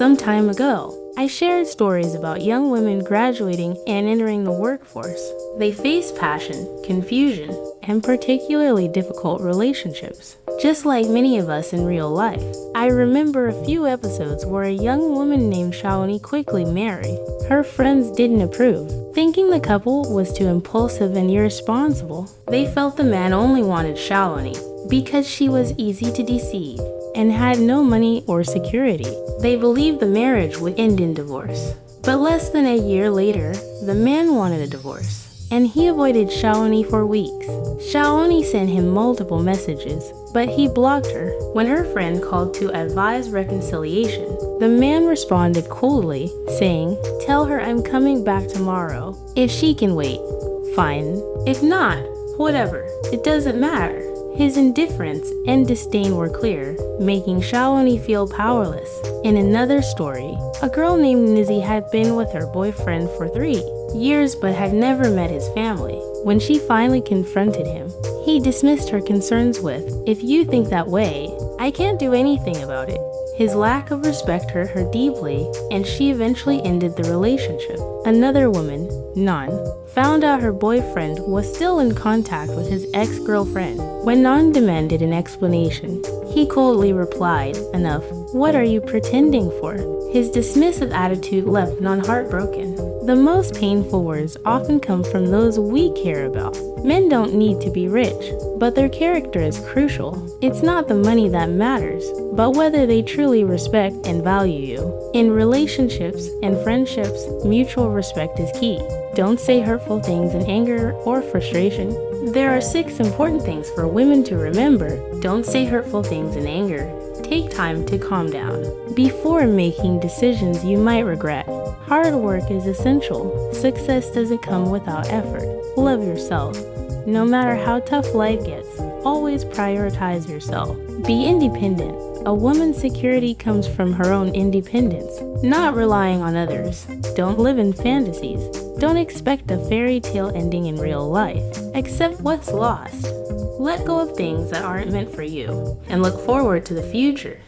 Some time ago, I shared stories about young women graduating and entering the workforce. They face passion, confusion, and particularly difficult relationships, just like many of us in real life. I remember a few episodes where a young woman named Shawnee quickly married. Her friends didn't approve, thinking the couple was too impulsive and irresponsible. They felt the man only wanted Shawnee because she was easy to deceive and had no money or security. They believed the marriage would end in divorce. But less than a year later, the man wanted a divorce, and he avoided Shawnee for weeks. Shawnee sent him multiple messages, but he blocked her. When her friend called to advise reconciliation, the man responded coolly, saying, "Tell her I'm coming back tomorrow. If she can wait, fine. If not, whatever. It doesn't matter." His indifference and disdain were clear, making Shawnee feel powerless. In another story, a girl named Nizzy had been with her boyfriend for 3 years but had never met his family. When she finally confronted him, he dismissed her concerns with, "If you think that way, I can't do anything about it." His lack of respect hurt her deeply, and she eventually ended the relationship. Another woman, Nan, found out her boyfriend was still in contact with his ex-girlfriend. When Nan demanded an explanation, he coldly replied, "Enough, what are you pretending for?" His dismissive attitude left Nan heartbroken. The most painful words often come from those we care about. Men don't need to be rich, but their character is crucial. It's not the money that matters, but whether they truly respect and value you. In relationships and friendships, mutual respect is key. Don't say hurtful things in anger or frustration. There are 6 important things for women to remember. Don't say hurtful things in anger. Take time to calm down before making decisions you might regret. Hard work is essential. Success doesn't come without effort. Love yourself. No matter how tough life gets, always prioritize yourself. Be independent. A woman's security comes from her own independence, not relying on others. Don't live in fantasies. Don't expect a fairy tale ending in real life. Accept what's lost. Let go of things that aren't meant for you, and look forward to the future.